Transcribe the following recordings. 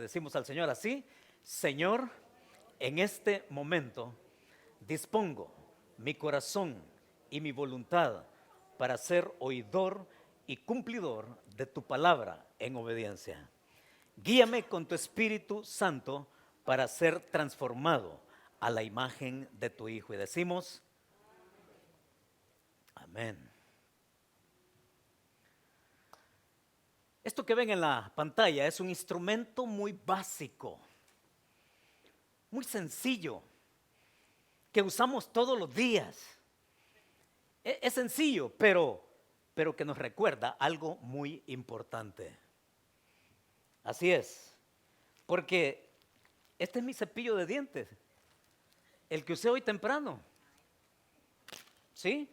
decimos al Señor así: Señor, en este momento dispongo mi corazón y mi voluntad para ser oidor y cumplidor de tu palabra en obediencia. Guíame con tu Espíritu Santo para ser transformado a la imagen de tu Hijo. Y decimos, amén. Esto que ven en la pantalla es un instrumento muy básico, muy sencillo, que usamos todos los días. Es sencillo, pero que nos recuerda algo muy importante. Así es, porque este es mi cepillo de dientes, el que usé hoy temprano, ¿sí?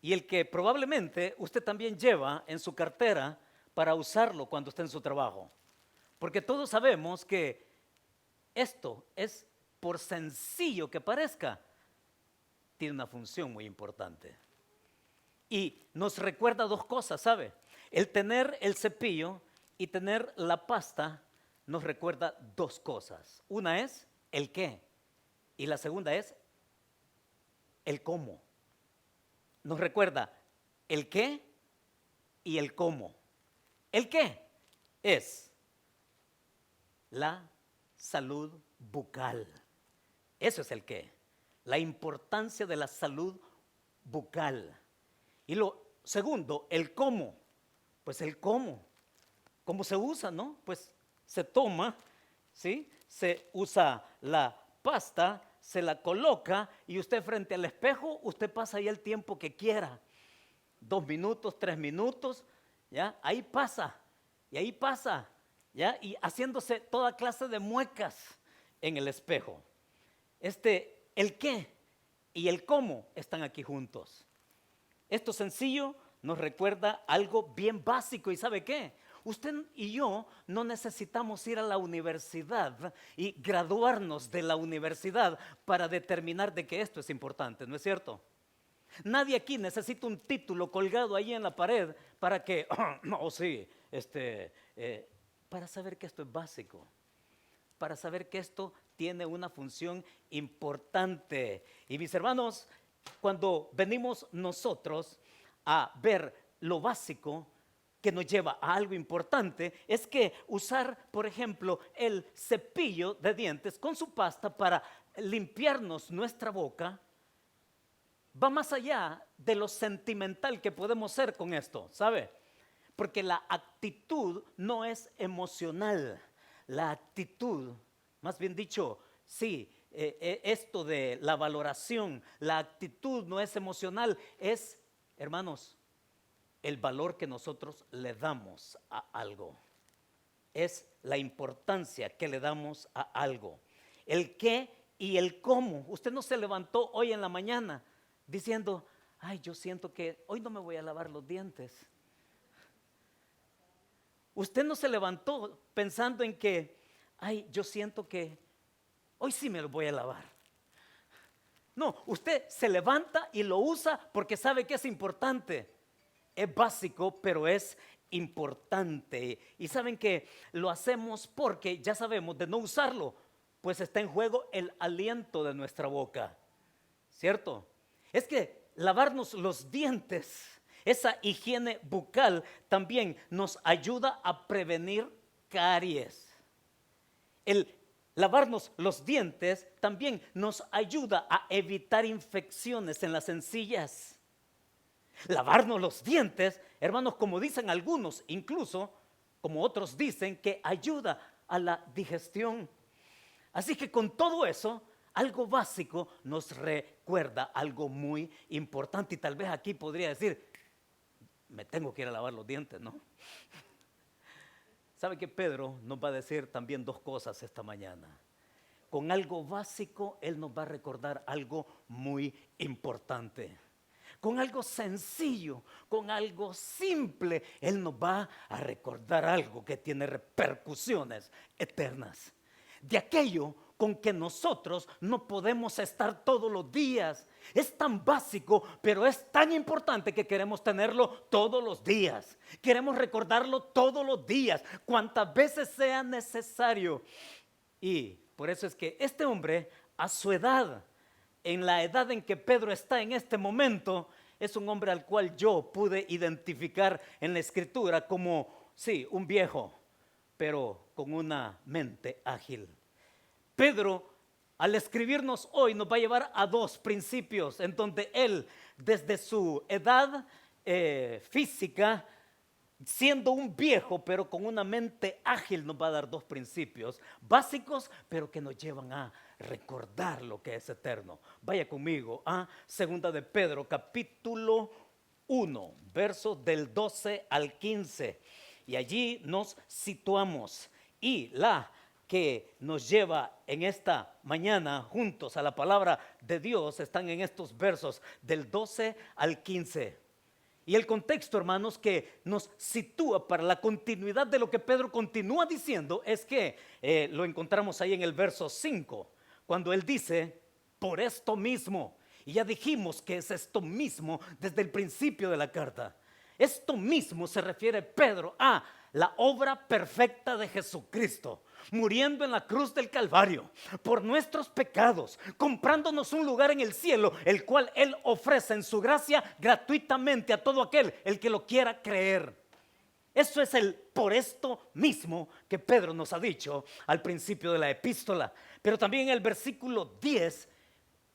Y el que probablemente usted también lleva en su cartera para usarlo cuando esté en su trabajo. Porque todos sabemos que esto es, por sencillo que parezca, tiene una función muy importante. Y nos recuerda dos cosas, ¿sabe? El tener el cepillo y tener la pasta nos recuerda dos cosas. Una es el qué y la segunda es el cómo. Nos recuerda el qué y el cómo. ¿El qué? Es la salud bucal. Eso es el qué. La importancia de la salud bucal. Y lo segundo, el cómo. Pues el cómo. ¿Cómo se usa, no? Pues se toma, ¿sí? Se usa la pasta, se la coloca y usted frente al espejo, usted pasa ahí el tiempo que quiera. 2 minutos, 3 minutos, ¿ya? Ahí pasa, y ahí pasa, ¿ya? Y haciéndose toda clase de muecas en el espejo. El qué y el cómo están aquí juntos. Esto sencillo nos recuerda algo bien básico. ¿Y sabe qué? Usted y yo no necesitamos ir a la universidad y graduarnos de la universidad para determinar de que esto es importante, ¿no es cierto? Nadie aquí necesita un título colgado ahí en la pared para que, no, sí, para saber que esto es básico, para saber que esto tiene una función importante. Y mis hermanos, cuando venimos nosotros a ver lo básico que nos lleva a algo importante, es que usar, por ejemplo, el cepillo de dientes con su pasta para limpiarnos nuestra boca, va más allá de lo sentimental que podemos ser con esto, ¿sabe? Porque la actitud no es emocional. La actitud, más bien dicho, sí, esto de la valoración, la actitud no es emocional, es, hermanos, el valor que nosotros le damos a algo. Es la importancia que le damos a algo. El qué y el cómo. Usted no se levantó hoy en la mañana diciendo, ay, yo siento que hoy no me voy a lavar los dientes. Usted no se levantó pensando en que, ay, yo siento que hoy sí me lo voy a lavar. No, usted se levanta y lo usa porque sabe que es importante. Es básico, pero es importante. Y saben que lo hacemos porque ya sabemos de no usarlo, pues está en juego el aliento de nuestra boca, ¿cierto? Es que lavarnos los dientes, esa higiene bucal también nos ayuda a prevenir caries. El lavarnos los dientes también nos ayuda a evitar infecciones en las encías. Lavarnos los dientes, hermanos, como dicen algunos, incluso como otros dicen, que ayuda a la digestión. Así que con todo eso, algo básico nos recuerda algo muy importante. Y tal vez aquí podría decir, me tengo que ir a lavar los dientes, ¿no? ¿Sabe que Pedro nos va a decir también dos cosas esta mañana? Con algo básico, él nos va a recordar algo muy importante. Con algo sencillo, con algo simple, él nos va a recordar algo que tiene repercusiones eternas. De aquello con que nosotros no podemos estar todos los días. Es tan básico, pero es tan importante que queremos tenerlo todos los días. Queremos recordarlo todos los días, cuantas veces sea necesario. Y por eso es que este hombre, a su edad, en la edad en que Pedro está en este momento, es un hombre al cual yo pude identificar en la escritura como, sí, un viejo, pero con una mente ágil. Pedro, al escribirnos hoy, nos va a llevar a dos principios en donde él, desde su edad física, siendo un viejo, pero con una mente ágil, nos va a dar dos principios básicos, pero que nos llevan a recordar lo que es eterno. Vaya conmigo a Segunda de Pedro, capítulo 1, versos del 12 al 15. Y allí nos situamos. Y la que nos lleva en esta mañana juntos a la palabra de Dios están en estos versos del 12 al 15. Y el contexto, hermanos, que nos sitúa para la continuidad de lo que Pedro continúa diciendo es que lo encontramos ahí en el verso 5, cuando él dice, por esto mismo, y ya dijimos que es esto mismo desde el principio de la carta. Esto mismo se refiere Pedro a la obra perfecta de Jesucristo, muriendo en la cruz del Calvario por nuestros pecados, comprándonos un lugar en el cielo, el cual Él ofrece en su gracia gratuitamente a todo aquel el que lo quiera creer. Eso es el por esto mismo que Pedro nos ha dicho al principio de la epístola. Pero también en el versículo 10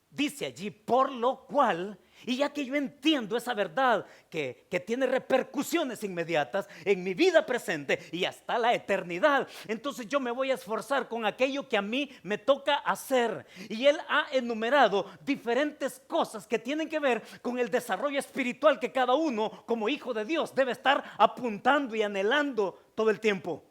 dice allí, por lo cual, y ya que yo entiendo esa verdad que tiene repercusiones inmediatas en mi vida presente y hasta la eternidad, entonces yo me voy a esforzar con aquello que a mí me toca hacer. Y él ha enumerado diferentes cosas que tienen que ver con el desarrollo espiritual que cada uno como hijo de Dios debe estar apuntando y anhelando todo el tiempo.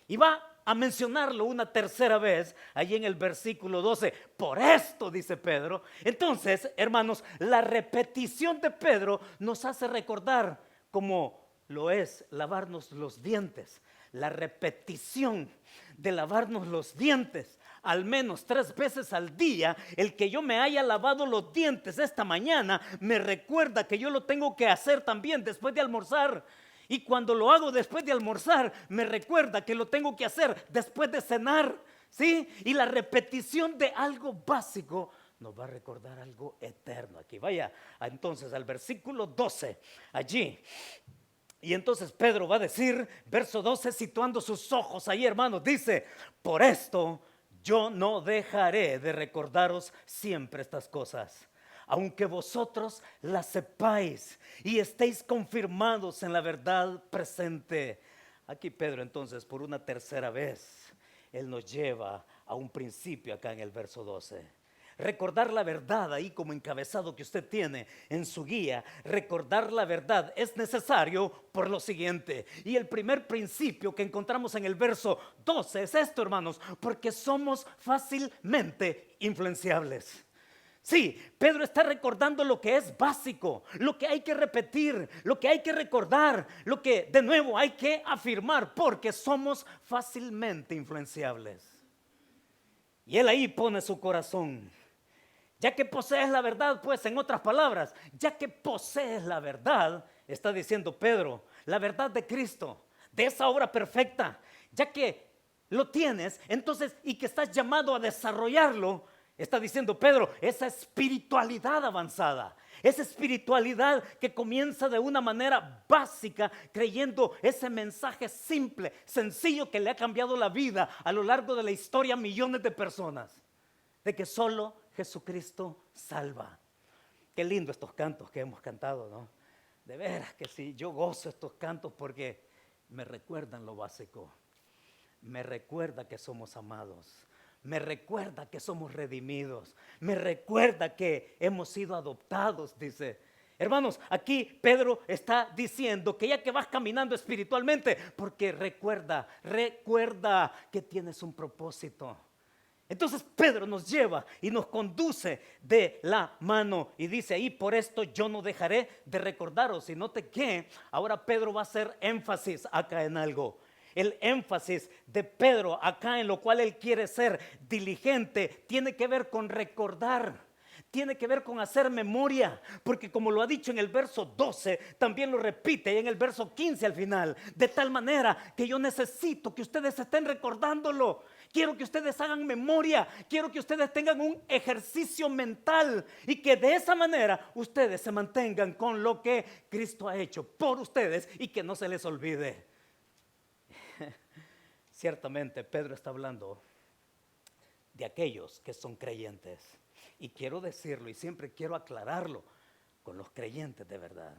Y va a mencionarlo una tercera vez allí en el versículo 12. Por esto, dice Pedro. Entonces, hermanos, la repetición de Pedro nos hace recordar como lo es lavarnos los dientes. La repetición de lavarnos los dientes al menos 3 veces al día. El que yo me haya lavado los dientes esta mañana me recuerda que yo lo tengo que hacer también después de almorzar. Y cuando lo hago después de almorzar, me recuerda que lo tengo que hacer después de cenar, ¿sí? Y la repetición de algo básico nos va a recordar algo eterno. Aquí vaya entonces al versículo 12, allí. Y entonces Pedro va a decir, verso 12, situando sus ojos ahí, hermanos, dice, por esto yo no dejaré de recordaros siempre estas cosas, aunque vosotros las sepáis y estéis confirmados en la verdad presente. Aquí Pedro entonces por una tercera vez, él nos lleva a un principio acá en el verso 12. Recordar la verdad ahí como encabezado que usted tiene en su guía. Recordar la verdad es necesario por lo siguiente. Y el primer principio que encontramos en el verso 12 es esto, hermanos, porque somos fácilmente influenciables. Sí, Pedro está recordando lo que es básico, lo que hay que repetir, lo que hay que recordar, lo que de nuevo hay que afirmar, porque somos fácilmente influenciables. Y él ahí pone su corazón. Ya que posees la verdad, pues en otras palabras, ya que posees la verdad, está diciendo Pedro, la verdad de Cristo, de esa obra perfecta, ya que lo tienes, entonces, y que estás llamado a desarrollarlo, está diciendo Pedro, esa espiritualidad avanzada, esa espiritualidad que comienza de una manera básica, creyendo ese mensaje simple, sencillo, que le ha cambiado la vida a lo largo de la historia a millones de personas, de que solo Jesucristo salva. Qué lindo estos cantos que hemos cantado, ¿no? De veras que sí, yo gozo estos cantos porque me recuerdan lo básico, me recuerda que somos amados, me recuerda que somos redimidos, me recuerda que hemos sido adoptados, dice. Hermanos, aquí Pedro está diciendo que ya que vas caminando espiritualmente, porque recuerda que tienes un propósito. Entonces Pedro nos lleva y nos conduce de la mano y dice ahí, por esto yo no dejaré de recordaros. Y note que ahora Pedro va a hacer énfasis acá en algo. el énfasis de Pedro acá en lo cual él quiere ser diligente tiene que ver con recordar. Tiene que ver con hacer memoria, porque como lo ha dicho en el verso 12, también lo repite en el verso 15 al final, de tal manera que yo necesito que ustedes estén recordándolo. Quiero que ustedes hagan memoria, quiero que ustedes tengan un ejercicio mental y que de esa manera ustedes se mantengan con lo que Cristo ha hecho por ustedes y que no se les olvide. Ciertamente Pedro está hablando de aquellos que son creyentes. Y quiero decirlo y siempre quiero aclararlo con los creyentes de verdad,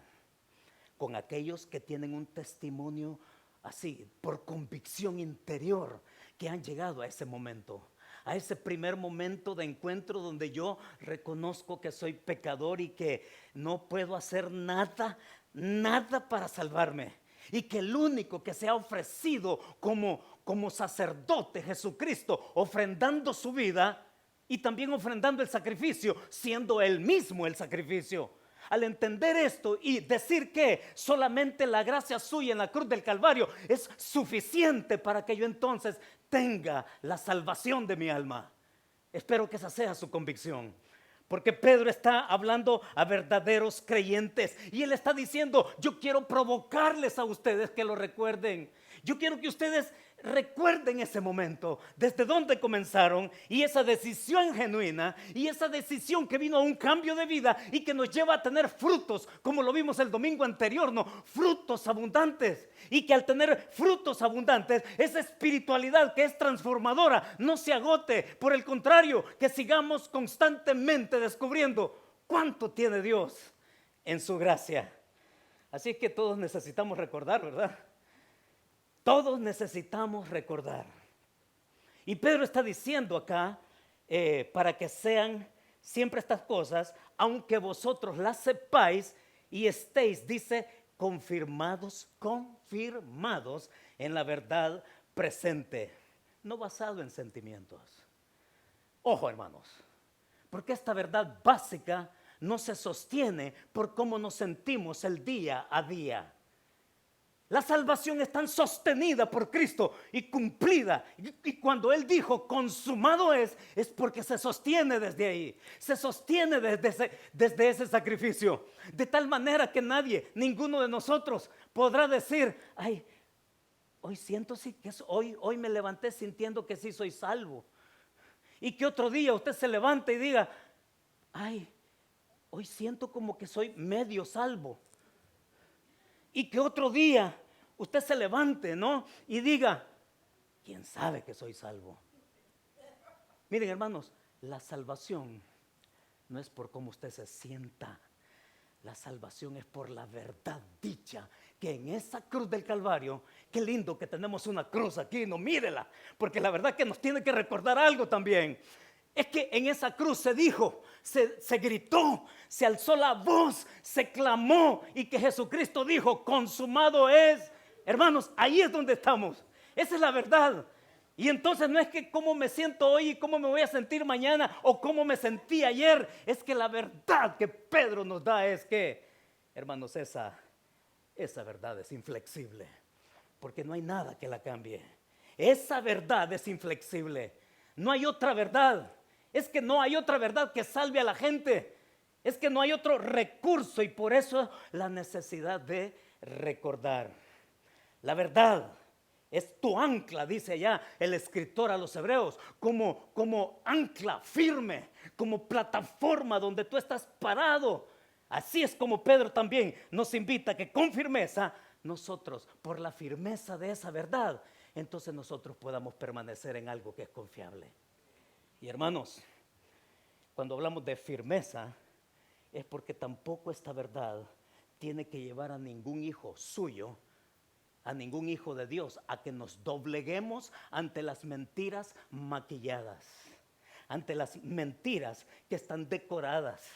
con aquellos que tienen un testimonio así, por convicción interior, que han llegado a ese momento, a ese primer momento de encuentro donde yo reconozco que soy pecador y que no puedo hacer nada para salvarme. Y que el único que se ha ofrecido como sacerdote, Jesucristo, ofrendando su vida y también ofrendando el sacrificio, siendo él mismo el sacrificio. Al entender esto y decir que solamente la gracia suya en la cruz del Calvario es suficiente para que yo entonces tenga la salvación de mi alma. Espero que esa sea su convicción. Porque Pedro está hablando a verdaderos creyentes y él está diciendo: yo quiero provocarles a ustedes que lo recuerden. Yo quiero que ustedes recuerden ese momento, desde donde comenzaron, y esa decisión genuina y esa decisión que vino a un cambio de vida y que nos lleva a tener frutos, como lo vimos el domingo anterior, ¿no? Frutos abundantes. Y que al tener frutos abundantes, esa espiritualidad que es transformadora no se agote. Por el contrario, que sigamos constantemente descubriendo cuánto tiene Dios en su gracia. Así es que todos necesitamos recordar, ¿verdad? Todos necesitamos recordar. Y Pedro está diciendo acá, para que sean siempre estas cosas, aunque vosotros las sepáis y estéis, dice, confirmados en la verdad presente, no basado en sentimientos. Ojo, hermanos, porque esta verdad básica no se sostiene por cómo nos sentimos el día a día. La salvación es tan sostenida por Cristo y cumplida. Y cuando Él dijo consumado es porque se sostiene desde ahí. Se sostiene desde ese sacrificio. De tal manera que nadie, ninguno de nosotros podrá decir: ay, hoy siento sí que hoy me levanté sintiendo que sí soy salvo. Y que otro día usted se levante y diga: ay, hoy siento como que soy medio salvo. Y que otro día usted se levante, ¿no? Y diga: ¿quién sabe que soy salvo? Miren, hermanos, la salvación no es por cómo usted se sienta. La salvación es por la verdad dicha, que en esa cruz del Calvario, qué lindo que tenemos una cruz aquí, no, mírela, porque la verdad que nos tiene que recordar algo también. Es que en esa cruz se dijo, se gritó, se alzó la voz, se clamó, y que Jesucristo dijo: consumado es. Hermanos, ahí es donde estamos. Esa es la verdad. Y entonces no es que cómo me siento hoy y cómo me voy a sentir mañana o cómo me sentí ayer. Es que la verdad que Pedro nos da es que, hermanos, esa verdad es inflexible, porque no hay nada que la cambie. Esa verdad es inflexible. No hay otra verdad. Es que no hay otra verdad que salve a la gente. Es que no hay otro recurso, y por eso la necesidad de recordar. La verdad es tu ancla, dice allá el escritor a los hebreos, como ancla firme, como plataforma donde tú estás parado. Así es como Pedro también nos invita a que con firmeza nosotros, por la firmeza de esa verdad, entonces nosotros podamos permanecer en algo que es confiable. Y hermanos, cuando hablamos de firmeza, es porque tampoco esta verdad tiene que llevar a ningún hijo suyo, a ningún hijo de Dios, a que nos dobleguemos ante las mentiras maquilladas, ante las mentiras que están decoradas.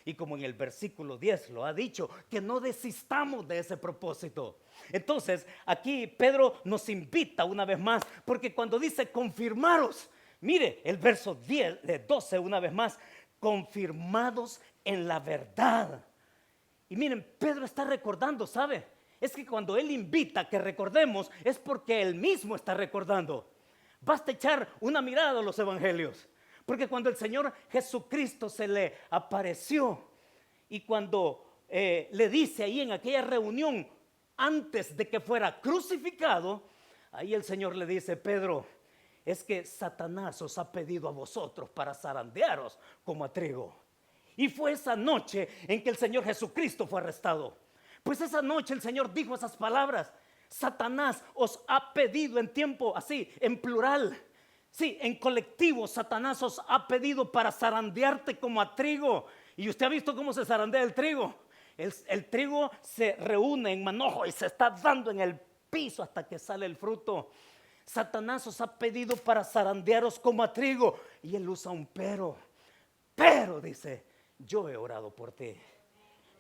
Y como en el versículo 10 lo ha dicho, que no desistamos de ese propósito. Entonces, aquí Pedro nos invita una vez más, porque cuando dice confirmaros, mire el verso 12 una vez más, confirmados en la verdad. Y miren, Pedro está recordando, ¿sabe? es que cuando Él invita a que recordemos, es porque Él mismo está recordando. Basta echar una mirada a los evangelios, porque cuando el Señor Jesucristo se le apareció y cuando le dice ahí en aquella reunión, antes de que fuera crucificado, ahí el Señor le dice: Pedro, es que Satanás os ha pedido a vosotros para zarandearos como a trigo. Y fue esa noche en que el Señor Jesucristo fue arrestado. Pues esa noche el Señor dijo esas palabras: Satanás os ha pedido, en tiempo así, en plural. Sí, en colectivo, Satanás os ha pedido para zarandearte como a trigo. Y usted ha visto cómo se zarandea el trigo. El trigo se reúne en manojo y se está dando en el piso hasta que sale el fruto. Satanás os ha pedido para zarandearos como a trigo. Y él usa un pero. Pero dice: yo he orado por ti.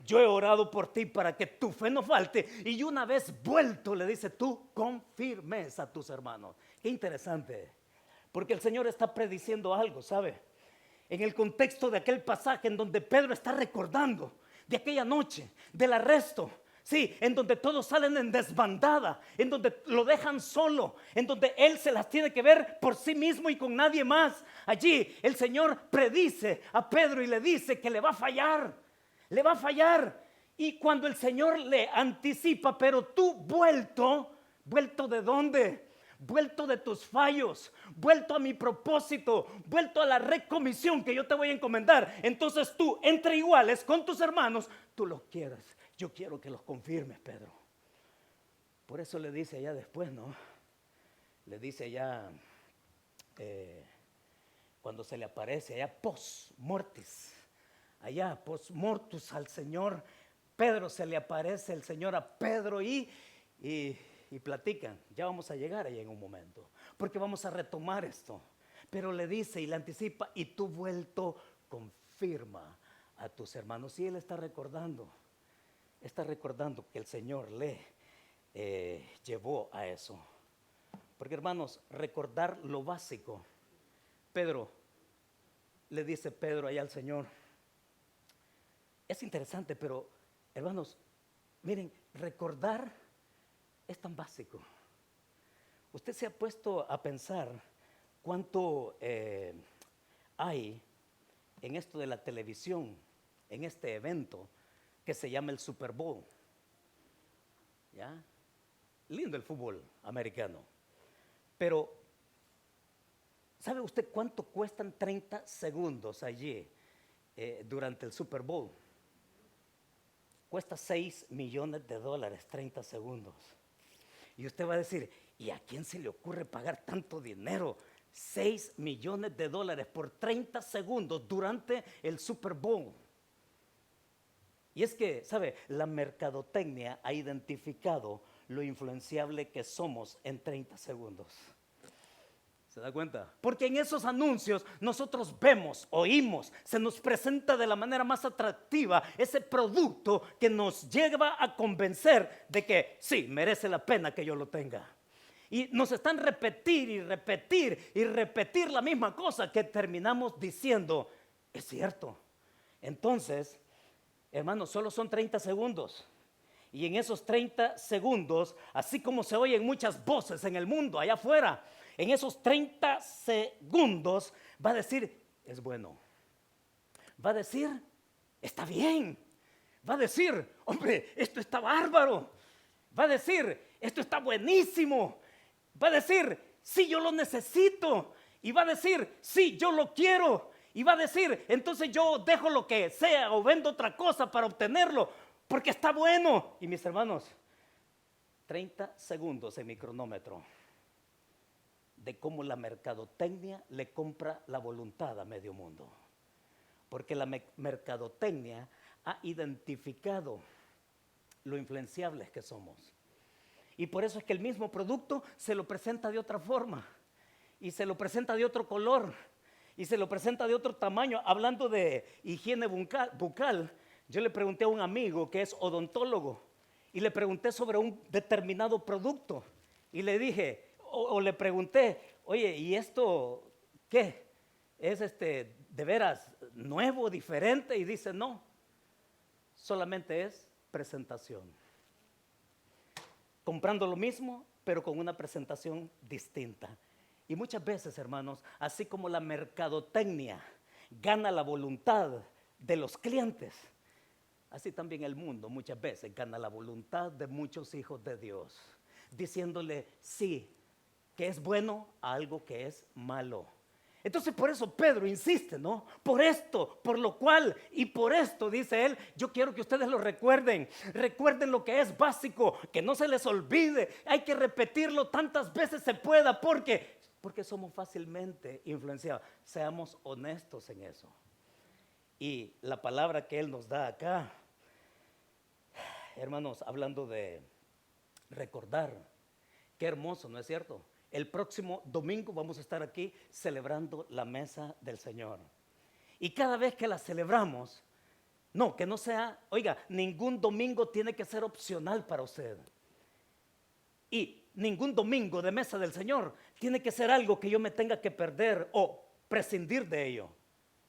Yo he orado por ti para que tu fe no falte. Y una vez vuelto, le dice: tú confirmes a tus hermanos. Qué interesante. Porque el Señor está prediciendo algo, ¿sabe? En el contexto de aquel pasaje en donde Pedro está recordando de aquella noche, del arresto. Sí, en donde todos salen en desbandada, en donde lo dejan solo, en donde él se las tiene que ver por sí mismo y con nadie más. Allí el Señor predice a Pedro y le dice que le va a fallar. Le va a fallar. Y cuando el Señor le anticipa: pero tú vuelto ¿de dónde? Vuelto de tus fallos, vuelto a mi propósito, vuelto a la recomisión que yo te voy a encomendar. Entonces tú, entre iguales con tus hermanos, tú los quieras. Yo quiero que los confirmes, Pedro. Por eso le dice allá después, ¿no? Le dice allá, cuando se le aparece allá post mortis, allá post mortus al Señor Pedro, se le aparece el Señor a Pedro y platican. Ya vamos a llegar ahí en un momento, porque vamos a retomar esto. Pero le dice y le anticipa: y tú vuelto, confirma a tus hermanos. Y él está recordando que el Señor le llevó a eso. Porque, hermanos, recordar lo básico. Le dice Pedro allá al Señor. Es interesante, pero, hermanos, miren, recordar es tan básico. Usted se ha puesto a pensar cuánto hay en esto de la televisión, en este evento que se llama el Super Bowl. ¿Ya? Lindo el fútbol americano. Pero, ¿sabe usted cuánto cuestan 30 segundos allí durante el Super Bowl? Cuesta $6 millones, 30 segundos. Y usted va a decir: ¿y a quién se le ocurre pagar tanto dinero? $6 millones por 30 segundos durante el Super Bowl. Y es que, ¿sabe? La mercadotecnia ha identificado lo influenciable que somos en 30 segundos. ¿Se da cuenta? Porque en esos anuncios nosotros vemos, oímos, se nos presenta de la manera más atractiva ese producto que nos lleva a convencer de que sí, merece la pena que yo lo tenga. Y nos están repetir la misma cosa, que terminamos diciendo: es cierto. Entonces, hermanos, solo son 30 segundos. Y en esos 30 segundos, así como se oyen muchas voces en el mundo allá afuera, en esos 30 segundos va a decir: es bueno. Va a decir: está bien. Va a decir: hombre, esto está bárbaro. Va a decir: esto está buenísimo. Va a decir: sí, yo lo necesito. Y va a decir: sí, yo lo quiero. Y va a decir: entonces yo dejo lo que sea o vendo otra cosa para obtenerlo, porque está bueno. Y mis hermanos, 30 segundos en mi cronómetro de cómo la mercadotecnia le compra la voluntad a medio mundo. Porque la mercadotecnia ha identificado lo influenciables que somos. Y por eso es que el mismo producto se lo presenta de otra forma, y se lo presenta de otro color, y se lo presenta de otro tamaño. Hablando de higiene bucal, yo le pregunté a un amigo que es odontólogo, y le pregunté sobre un determinado producto, y le dije, o le pregunté: oye, ¿y esto qué? ¿Es de veras nuevo, diferente? Y dice: no, solamente es presentación. comprando lo mismo, pero con una presentación distinta. Y muchas veces, hermanos, así como la mercadotecnia gana la voluntad de los clientes, así también el mundo muchas veces gana la voluntad de muchos hijos de Dios, diciéndole sí, que es bueno a algo que es malo. Entonces por eso Pedro insiste, ¿no? Por esto, por lo cual y por esto, dice él, yo quiero que ustedes lo recuerden. Recuerden lo que es básico, que no se les olvide. Hay que repetirlo tantas veces se pueda, porque somos fácilmente influenciados. Seamos honestos en eso. Y la palabra que él nos da acá, hermanos, hablando de recordar, qué hermoso, ¿no es cierto? El próximo domingo vamos a estar aquí celebrando la mesa del Señor. Y cada vez que la celebramos, no, que no sea, oiga, ningún domingo tiene que ser opcional para usted. Y ningún domingo de mesa del Señor tiene que ser algo que yo me tenga que perder o prescindir de ello.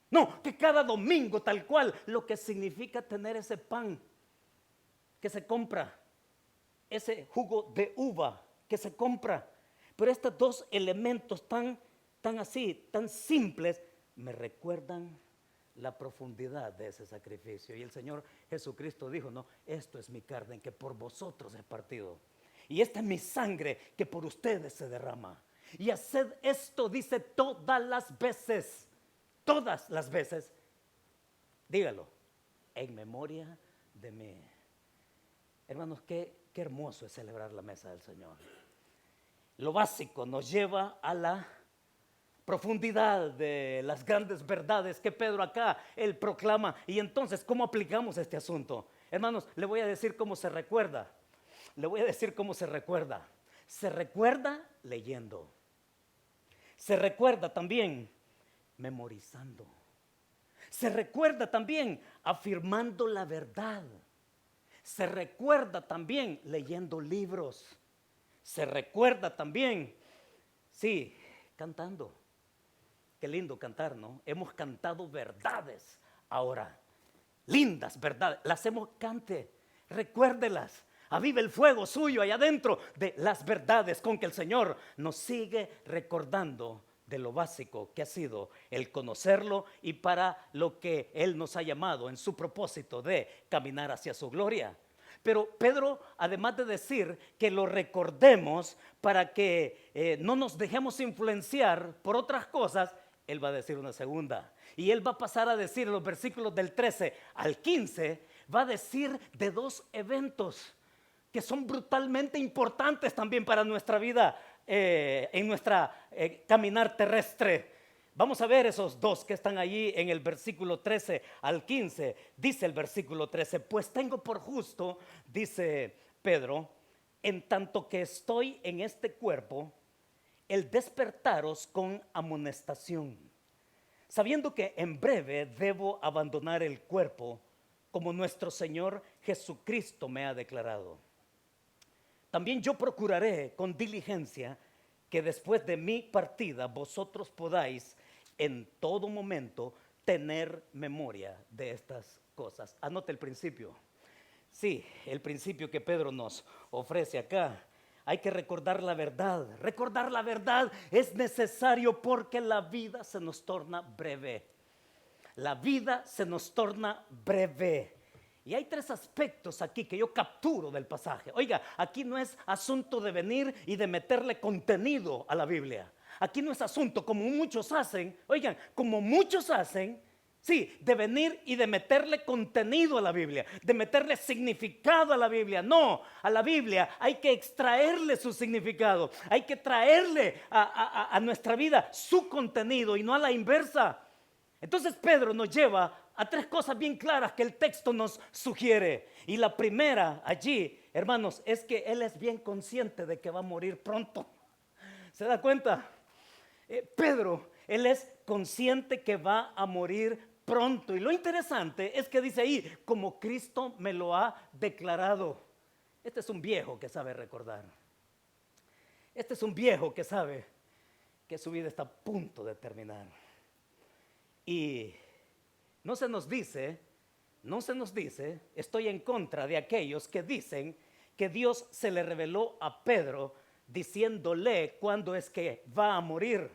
No, que cada domingo tal cual, lo que significa tener ese pan que se compra, ese jugo de uva que se compra. Pero estos dos elementos tan simples, me recuerdan la profundidad de ese sacrificio. Y el Señor Jesucristo dijo, no, esto es mi carne que por vosotros es partido. Y esta es mi sangre que por ustedes se derrama. Y haced esto, dice, todas las veces, dígalo, en memoria de mí. Hermanos, qué hermoso es celebrar la mesa del Señor. Lo básico nos lleva a la profundidad de las grandes verdades que Pedro acá, él proclama. Y entonces, ¿cómo aplicamos este asunto? Hermanos, le voy a decir cómo se recuerda. Se recuerda leyendo. Se recuerda también memorizando. Se recuerda también afirmando la verdad. Se recuerda también leyendo libros. Se recuerda también, sí, cantando. Qué lindo cantar, ¿no? Hemos cantado verdades ahora. Lindas verdades. Las hemos cante. Recuérdelas. Avive el fuego suyo allá adentro de las verdades con que el Señor nos sigue recordando de lo básico que ha sido el conocerlo y para lo que Él nos ha llamado en su propósito de caminar hacia su gloria. Pero Pedro, además de decir que lo recordemos para que no nos dejemos influenciar por otras cosas, él va a decir una segunda. Y él va a pasar a decir en los versículos del 13 al 15, va a decir de dos eventos que son brutalmente importantes también para nuestra vida, en nuestra caminar terrestre. Vamos a ver esos dos que están allí en el versículo 13 al 15. Dice el versículo 13, pues tengo por justo, dice Pedro, en tanto que estoy en este cuerpo, el despertaros con amonestación, sabiendo que en breve debo abandonar el cuerpo, como nuestro Señor Jesucristo me ha declarado. También yo procuraré con diligencia que después de mi partida vosotros podáis en todo momento tener memoria de estas cosas. Anote el principio. Sí, el principio que Pedro nos ofrece acá. Hay que recordar la verdad. Recordar la verdad es necesario porque la vida se nos torna breve. La vida se nos torna breve. Y hay tres aspectos aquí que yo capturo del pasaje. Oiga, aquí no es asunto de venir y de meterle contenido a la Biblia. Aquí no es asunto como muchos hacen, oigan, como muchos hacen, sí, de venir y de meterle contenido a la Biblia, de meterle significado a la Biblia. No, a la Biblia hay que extraerle su significado, hay que traerle a nuestra vida su contenido y no a la inversa. Entonces Pedro nos lleva a tres cosas bien claras que el texto nos sugiere. Y la primera allí, hermanos, es que él es bien consciente de que va a morir pronto. ¿Se da cuenta? Pedro, él es consciente que va a morir pronto. Y lo interesante es que dice ahí, como Cristo me lo ha declarado. Este es un viejo que sabe recordar. Este es un viejo que sabe que su vida está a punto de terminar. Y no se nos dice, estoy en contra de aquellos que dicen que Dios se le reveló a Pedro diciéndole cuándo es que va a morir.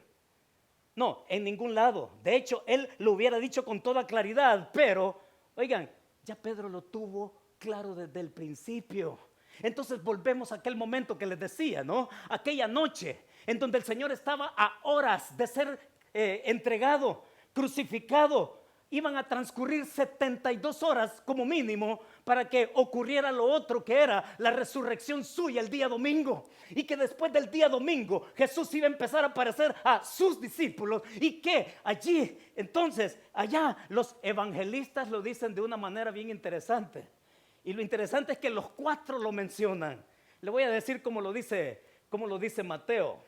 No, en ningún lado. De hecho, él lo hubiera dicho con toda claridad, pero, oigan, ya Pedro lo tuvo claro desde el principio. Entonces volvemos a aquel momento que les decía, ¿no? Aquella noche en donde el Señor estaba a horas de ser entregado, crucificado. Iban a transcurrir 72 horas como mínimo para que ocurriera lo otro, que era la resurrección suya el día domingo. Y que después del día domingo Jesús iba a empezar a aparecer a sus discípulos. Y que allí, entonces, allá los evangelistas lo dicen de una manera bien interesante. Y lo interesante es que los 4 lo mencionan. Le voy a decir cómo lo dice Mateo.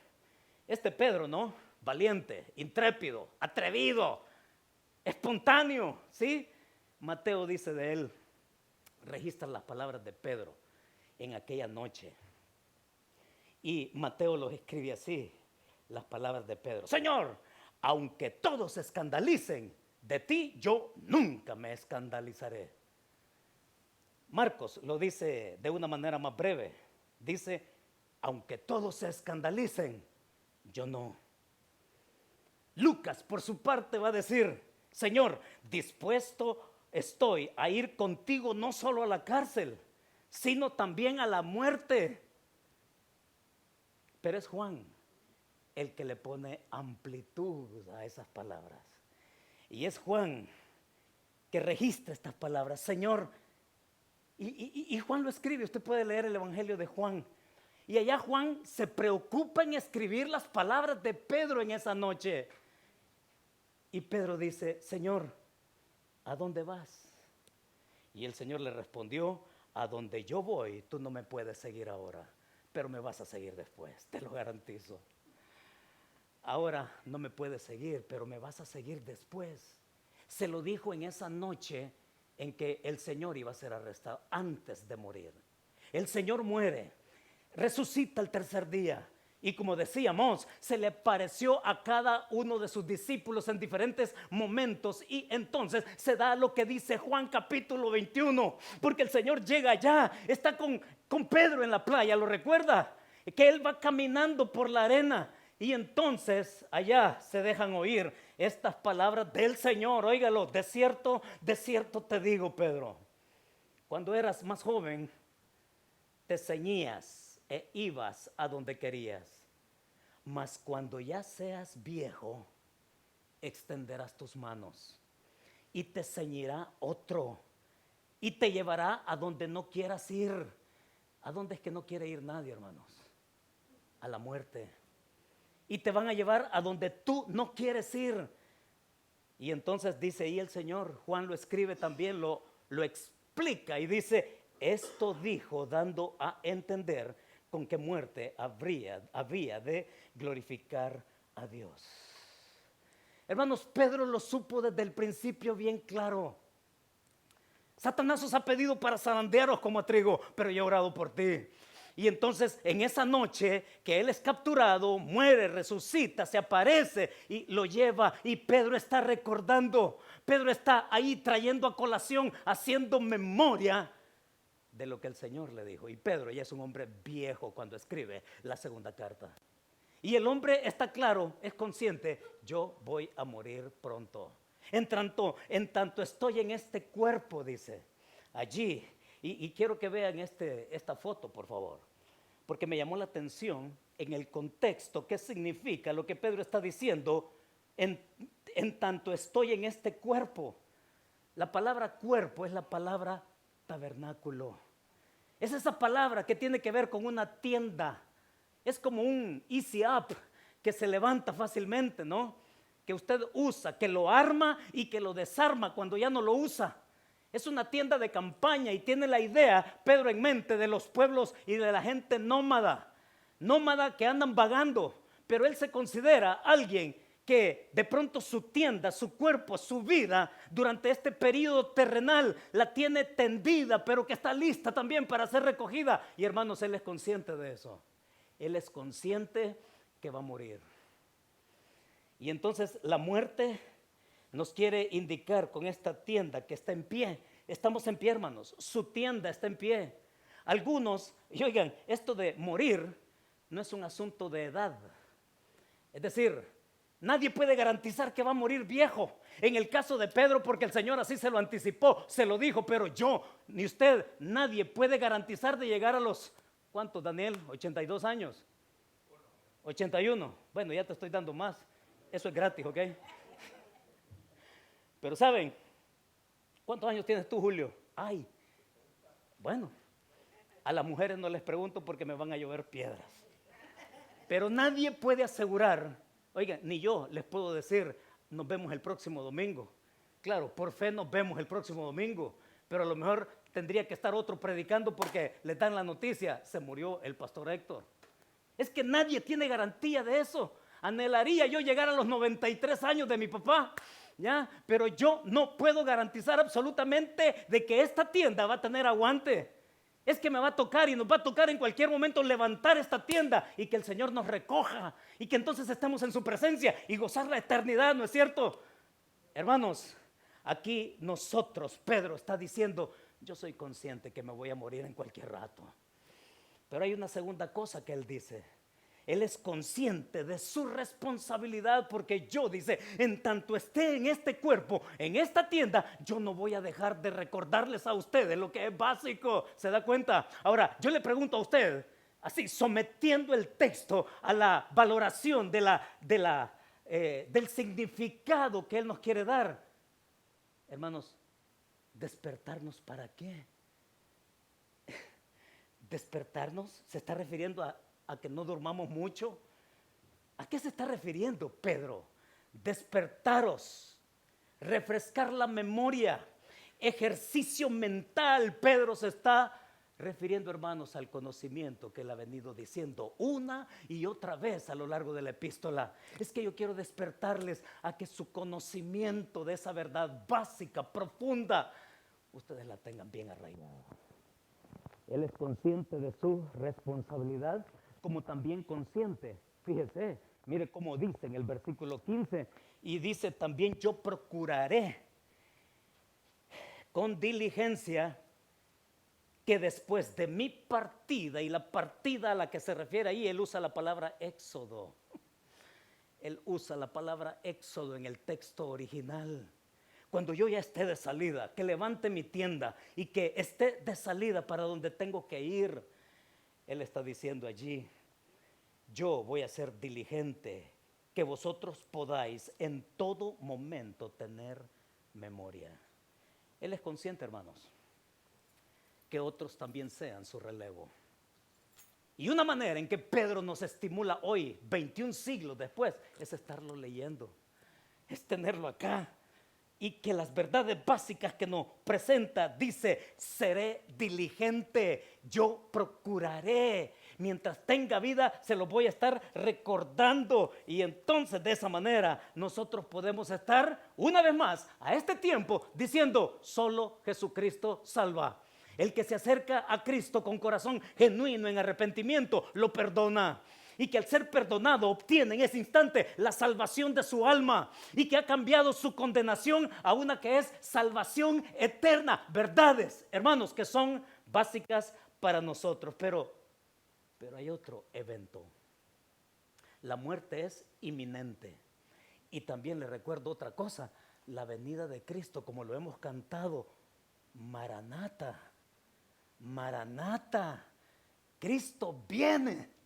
Este Pedro, ¿no? Valiente, intrépido, atrevido, espontáneo, ¿sí? Mateo dice de él, registra las palabras de Pedro en aquella noche. Y Mateo los escribe así, las palabras de Pedro. Señor, aunque todos se escandalicen, de ti yo nunca me escandalizaré. Marcos lo dice de una manera más breve. Dice, aunque todos se escandalicen, yo no. Lucas, por su parte, va a decir, Señor, dispuesto estoy a ir contigo no solo a la cárcel, sino también a la muerte. Pero es Juan el que le pone amplitud a esas palabras. Y es Juan que registra estas palabras. Señor, y Juan lo escribe, usted puede leer el Evangelio de Juan. Y allá Juan se preocupa en escribir las palabras de Pedro en esa noche. Y Pedro dice, Señor, ¿a dónde vas? Y el Señor le respondió, a donde yo voy, tú no me puedes seguir ahora, pero me vas a seguir después, te lo garantizo. Ahora no me puedes seguir, pero me vas a seguir después. Se lo dijo en esa noche en que el Señor iba a ser arrestado antes de morir. El Señor muere, resucita el tercer día. Y como decíamos, se le apareció a cada uno de sus discípulos en diferentes momentos. Y entonces se da lo que dice Juan capítulo 21. Porque el Señor llega allá, está con Pedro en la playa, ¿lo recuerda? Que él va caminando por la arena. Y entonces allá se dejan oír estas palabras del Señor. Óigalo, de cierto te digo, Pedro. Cuando eras más joven, te ceñías e ibas a donde querías. Mas cuando ya seas viejo, extenderás tus manos y te ceñirá otro y te llevará a donde no quieras ir. ¿A dónde es que no quiere ir nadie, hermanos? A la muerte. Y te van a llevar a donde tú no quieres ir. Y entonces dice ahí el Señor, Juan lo escribe también, lo explica y dice, esto dijo dando a entender con qué muerte había de glorificar a Dios. Hermanos, Pedro lo supo desde el principio bien claro. Satanás os ha pedido para zarandearos como a trigo, pero yo he orado por ti. Y entonces en esa noche que él es capturado, muere, resucita, se aparece y lo lleva. Y Pedro está recordando, Pedro está ahí trayendo a colación, haciendo memoria de lo que el Señor le dijo. Y Pedro ya es un hombre viejo cuando escribe la segunda carta. Y el hombre está claro, es consciente, yo voy a morir pronto. En tanto estoy en este cuerpo, dice, allí. Y quiero que vean esta foto, por favor, porque me llamó la atención en el contexto, qué significa lo que Pedro está diciendo, en tanto estoy en este cuerpo. La palabra cuerpo es la palabra tabernáculo. Es esa palabra que tiene que ver con una tienda. Es como un easy up que se levanta fácilmente, ¿no? Que usted usa, que lo arma y que lo desarma cuando ya no lo usa. Es una tienda de campaña y tiene la idea, Pedro, en mente de los pueblos y de la gente nómada que andan vagando, pero él se considera alguien que de pronto su tienda, su cuerpo, su vida durante este periodo terrenal la tiene tendida, pero que está lista también para ser recogida. Y hermanos, él es consciente de eso. Él es consciente que va a morir. Y entonces la muerte nos quiere indicar con esta tienda que está en pie. Estamos en pie, hermanos. Su tienda está en pie. Algunos, y oigan, esto de morir no es un asunto de edad. Es decir, nadie puede garantizar que va a morir viejo. En el caso de Pedro, porque el Señor así se lo anticipó, se lo dijo, pero yo, ni usted, nadie puede garantizar de llegar a los, ¿cuántos, Daniel? 82 años. 81. Bueno, ya te estoy dando más. Eso es gratis, ¿ok? Pero ¿saben? ¿Cuántos años tienes tú, Julio? Ay, bueno, a las mujeres no les pregunto porque me van a llover piedras. Pero nadie puede asegurar, oigan, ni yo les puedo decir, nos vemos el próximo domingo. Claro, por fe nos vemos el próximo domingo, pero a lo mejor tendría que estar otro predicando porque les dan la noticia, se murió el pastor Héctor. Es que nadie tiene garantía de eso. Anhelaría yo llegar a los 93 años de mi papá, ¿ya? Pero yo no puedo garantizar absolutamente de que esta tienda va a tener aguante. Es que me va a tocar y nos va a tocar en cualquier momento levantar esta tienda y que el Señor nos recoja y que entonces estemos en su presencia y gozar la eternidad, ¿no es cierto? Hermanos, aquí nosotros, Pedro está diciendo, yo soy consciente que me voy a morir en cualquier rato. Pero hay una segunda cosa que él dice. Él es consciente de su responsabilidad porque yo, dice, en tanto esté en este cuerpo, en esta tienda, yo no voy a dejar de recordarles a ustedes lo que es básico. ¿Se da cuenta? Ahora, yo le pregunto a usted, así, sometiendo el texto a la valoración del significado que él nos quiere dar. Hermanos, ¿despertarnos para qué? ¿Despertarnos? ¿Se está refiriendo a que no durmamos mucho? ¿A qué se está refiriendo Pedro? Despertaros, refrescar la memoria, ejercicio mental. Pedro se está refiriendo, hermanos, al conocimiento que él ha venido diciendo una y otra vez a lo largo de la epístola. Es que yo quiero despertarles a que su conocimiento de esa verdad básica, profunda, ustedes la tengan bien arraigada. Él es consciente de su responsabilidad, como también consciente, fíjese, mire cómo dice en el versículo 15, y dice también yo procuraré con diligencia que después de mi partida, y la partida a la que se refiere ahí, él usa la palabra éxodo, él usa la palabra éxodo en el texto original. Cuando yo ya esté de salida, que levante mi tienda y que esté de salida para donde tengo que ir, él está diciendo allí, yo voy a ser diligente, que vosotros podáis en todo momento tener memoria. Él es consciente, hermanos, que otros también sean su relevo. Y una manera en que Pedro nos estimula hoy, 21 siglos después, es estarlo leyendo, es tenerlo acá. Y que las verdades básicas que nos presenta, dice, seré diligente, yo procuraré. Mientras tenga vida, se lo voy a estar recordando. Y entonces de esa manera nosotros podemos estar, una vez más, a este tiempo, diciendo, solo Jesucristo salva. El que se acerca a Cristo con corazón genuino en arrepentimiento, lo perdona. Y que al ser perdonado obtiene en ese instante la salvación de su alma y que ha cambiado su condenación a una que es salvación eterna. Verdades, hermanos, que son básicas para nosotros. Pero hay otro evento. La muerte es inminente. Y también le recuerdo otra cosa, la venida de Cristo, como lo hemos cantado, Maranata, Maranata, Cristo viene.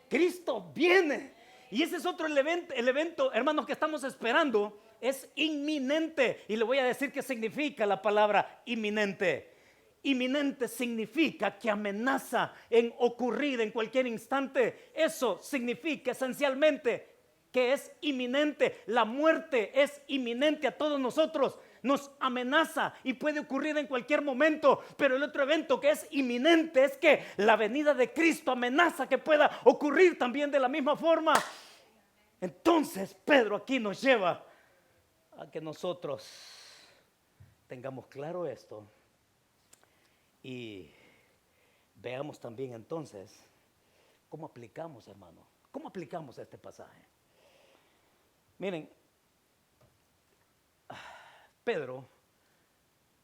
Cristo viene. Y ese es otro evento, hermanos, que estamos esperando. Es inminente. Y le voy a decir qué significa la palabra inminente. Inminente significa que amenaza en ocurrir en cualquier instante. Eso significa esencialmente que es inminente. La muerte es inminente a todos nosotros. Nos amenaza y puede ocurrir en cualquier momento. Pero el otro evento que es inminente es que la venida de Cristo amenaza que pueda ocurrir también de la misma forma. Entonces Pedro aquí nos lleva a que nosotros tengamos claro esto y veamos también entonces cómo aplicamos, hermano, cómo aplicamos este pasaje. Miren, Pedro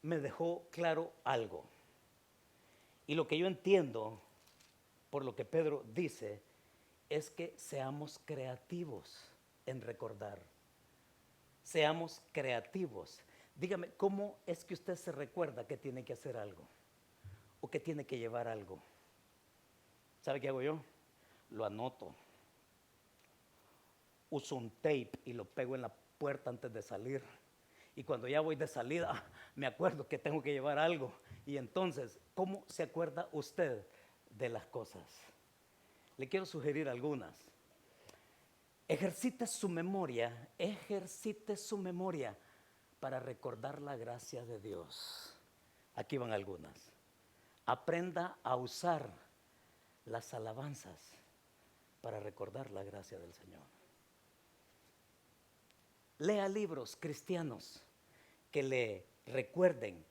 me dejó claro algo. Y lo que yo entiendo, por lo que Pedro dice, es que seamos creativos en recordar. Seamos creativos. Dígame, ¿cómo es que usted se recuerda que tiene que hacer algo? ¿O que tiene que llevar algo? ¿Sabe qué hago yo? Lo anoto. Uso un tape y lo pego en la puerta antes de salir. Y cuando ya voy de salida, me acuerdo que tengo que llevar algo. Y entonces, ¿cómo se acuerda usted de las cosas? Le quiero sugerir algunas. Ejercite su memoria para recordar la gracia de Dios. Aquí van algunas. Aprenda a usar las alabanzas para recordar la gracia del Señor. Lea libros cristianos que le recuerden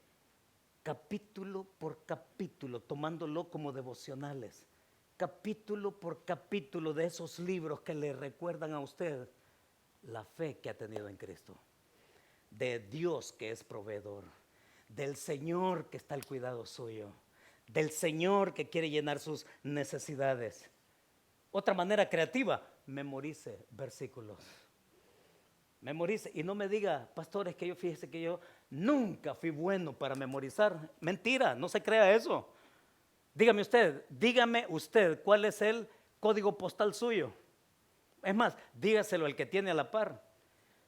capítulo por capítulo, tomándolo como devocionales, capítulo por capítulo de esos libros que le recuerdan a usted la fe que ha tenido en Cristo, de Dios que es proveedor, del Señor que está al cuidado suyo, del Señor que quiere llenar sus necesidades. Otra manera creativa, memorice versículos. Memorice y no me diga, pastor, es que fíjese que yo nunca fui bueno para memorizar. Mentira, no se crea eso. Dígame usted cuál es el código postal suyo. Es más, dígaselo al que tiene a la par.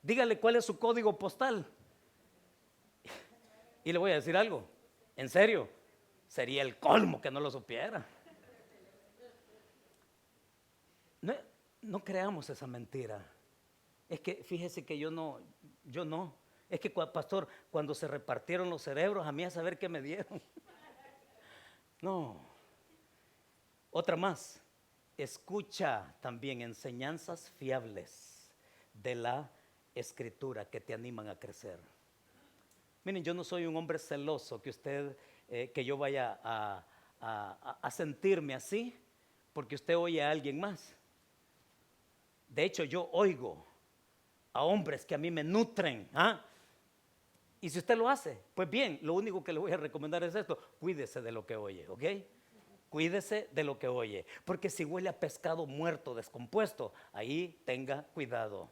Dígale cuál es su código postal. Y le voy a decir algo, en serio, sería el colmo que no lo supiera. No creamos esa mentira. Es que fíjese que yo no. Es que, pastor, cuando se repartieron los cerebros, a mí a saber qué me dieron. No. Otra más. Escucha también enseñanzas fiables de la Escritura que te animan a crecer. Miren, yo no soy un hombre celoso que yo vaya a sentirme así porque usted oye a alguien más. De hecho, yo oigo a hombres que a mí me nutren. Y si usted lo hace, pues bien, lo único que le voy a recomendar es esto: cuídese de lo que oye, ¿ok? Cuídese de lo que oye, porque si huele a pescado muerto, descompuesto, ahí tenga cuidado.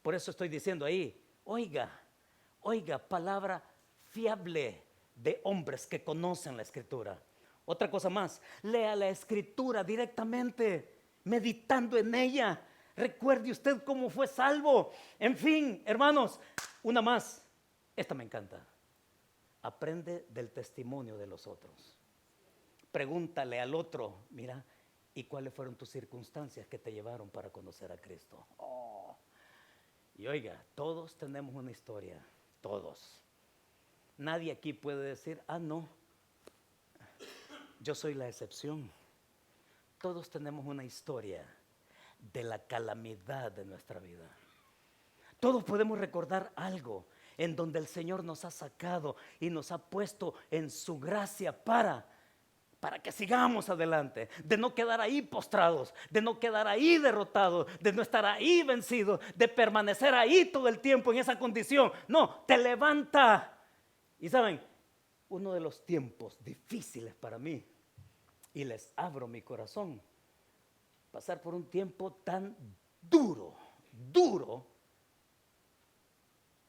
Por eso estoy diciendo ahí, oiga, palabra fiable de hombres que conocen la Escritura. Otra cosa más, lea la Escritura directamente, meditando en ella. Recuerde usted cómo fue salvo. En fin, hermanos, una más. Esta me encanta. Aprende del testimonio de los otros. Pregúntale al otro, mira, ¿y cuáles fueron tus circunstancias que te llevaron para conocer a Cristo? Y oiga, todos tenemos una historia, todos. Nadie aquí puede decir, no, yo soy la excepción. Todos tenemos una historia de la calamidad de nuestra vida. Todos podemos recordar algo en donde el Señor nos ha sacado y nos ha puesto en su gracia para que sigamos adelante, de no quedar ahí postrados, de no quedar ahí derrotados, de no estar ahí vencidos, de permanecer ahí todo el tiempo en esa condición. No, te levanta. Y saben, uno de los tiempos difíciles para mí, y les abro mi corazón, pasar por un tiempo tan duro,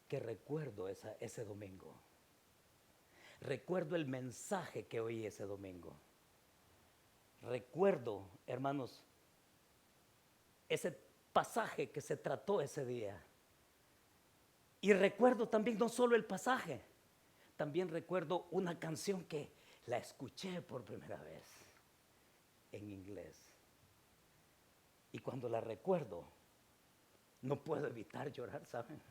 que recuerdo ese domingo. Recuerdo el mensaje que oí ese domingo. Recuerdo, hermanos, ese pasaje que se trató ese día. Y recuerdo también no solo el pasaje, también recuerdo una canción que la escuché por primera vez en inglés. Y cuando la recuerdo, no puedo evitar llorar, ¿saben?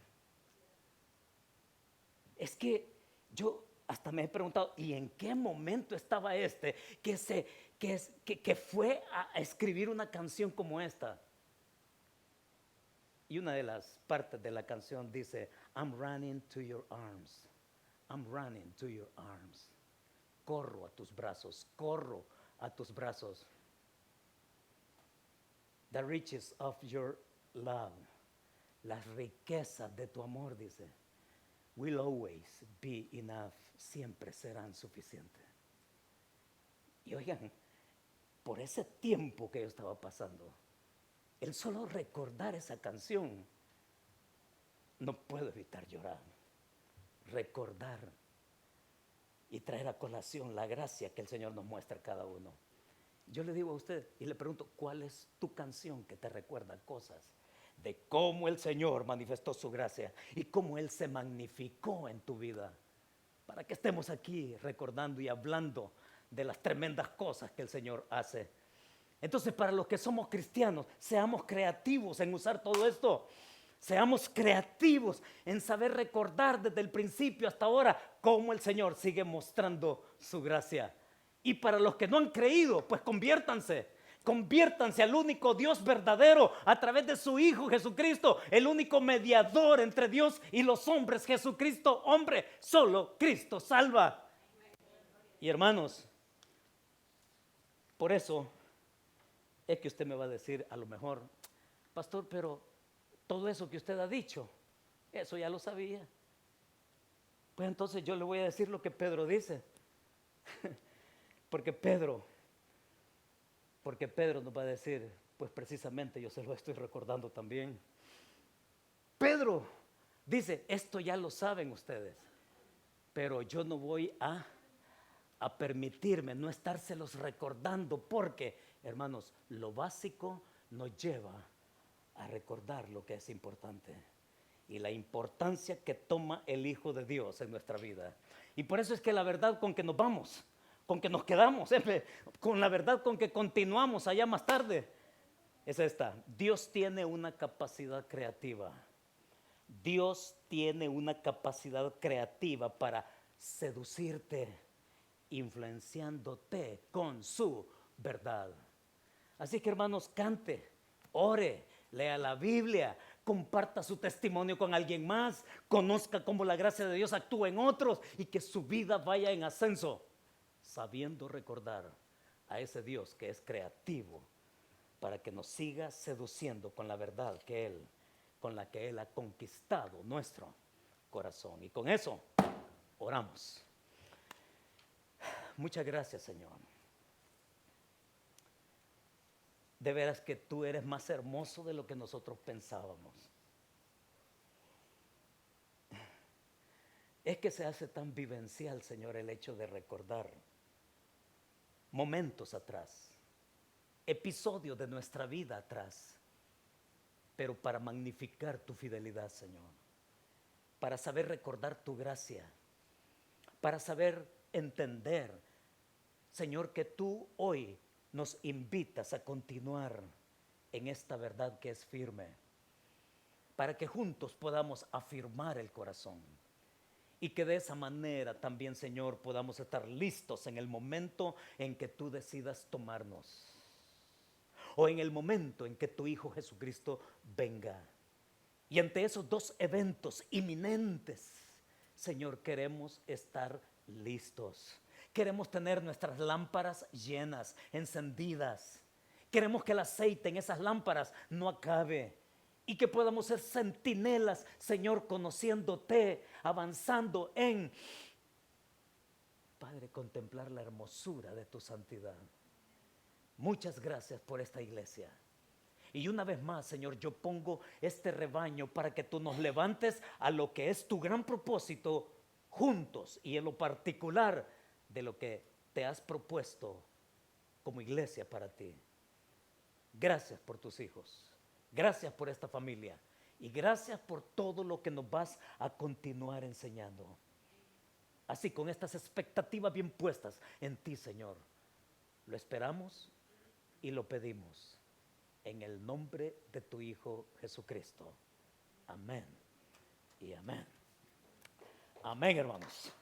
Es que yo hasta me he preguntado, ¿y en qué momento estaba que fue a escribir una canción como esta? Y una de las partes de la canción dice, I'm running to your arms. I'm running to your arms. Corro a tus brazos, corro a tus brazos. The riches of your love. Las riquezas de tu amor, dice, will always be enough. Siempre serán suficientes. Y oigan, por ese tiempo que yo estaba pasando, el solo recordar esa canción, no puedo evitar llorar. Recordar y traer a colación la gracia que el Señor nos muestra a cada uno. Yo le digo a usted y le pregunto, ¿cuál es tu canción que te recuerda cosas de cómo el Señor manifestó su gracia y cómo Él se magnificó en tu vida? Para que estemos aquí recordando y hablando de las tremendas cosas que el Señor hace. Entonces, para los que somos cristianos, seamos creativos en usar todo esto. Seamos creativos en saber recordar desde el principio hasta ahora cómo el Señor sigue mostrando su gracia. Y para los que no han creído, pues conviértanse al único Dios verdadero a través de su Hijo Jesucristo, el único mediador entre Dios y los hombres, Jesucristo, hombre, solo Cristo salva. Y hermanos, por eso es que usted me va a decir a lo mejor, pastor, pero todo eso que usted ha dicho, eso ya lo sabía. Pues entonces yo le voy a decir lo que Pedro dice. Porque Pedro nos va a decir, pues precisamente yo se lo estoy recordando también. Pedro dice, esto ya lo saben ustedes, pero yo no voy a permitirme no estárselos recordando, porque, hermanos, lo básico nos lleva a recordar lo que es importante y la importancia que toma el Hijo de Dios en nuestra vida. Y por eso es que la verdad con que nos vamos, con que nos quedamos, con la verdad con que continuamos allá más tarde, es esta: Dios tiene una capacidad creativa. Dios tiene una capacidad creativa para seducirte, influenciándote con su verdad. Así que, hermanos, cante, ore, lea la Biblia, comparta su testimonio con alguien más, conozca cómo la gracia de Dios actúa en otros y que su vida vaya en ascenso, sabiendo recordar a ese Dios que es creativo para que nos siga seduciendo con la verdad con la que Él ha conquistado nuestro corazón. Y con eso oramos. Muchas gracias, Señor. De veras que tú eres más hermoso de lo que nosotros pensábamos. Es que se hace tan vivencial, Señor, el hecho de recordar momentos atrás, episodios de nuestra vida atrás, pero para magnificar tu fidelidad, Señor, para saber recordar tu gracia, para saber entender, Señor, que tú hoy nos invitas a continuar en esta verdad que es firme, para que juntos podamos afirmar el corazón y que de esa manera también, Señor, podamos estar listos en el momento en que tú decidas tomarnos, o en el momento en que tu Hijo Jesucristo venga. Y ante esos dos eventos inminentes, Señor, queremos estar listos. Queremos tener nuestras lámparas llenas, encendidas. Queremos que el aceite en esas lámparas no acabe y que podamos ser centinelas, Señor, conociéndote, avanzando en, Padre, contemplar la hermosura de tu santidad. Muchas gracias por esta iglesia. Y una vez más, Señor, yo pongo este rebaño para que tú nos levantes a lo que es tu gran propósito juntos y en lo particular de lo que te has propuesto como iglesia para ti. Gracias por tus hijos, gracias por esta familia y gracias por todo lo que nos vas a continuar enseñando. Así, con estas expectativas bien puestas en ti, Señor, lo esperamos y lo pedimos en el nombre de tu Hijo Jesucristo. Amén y amén. Amén, hermanos.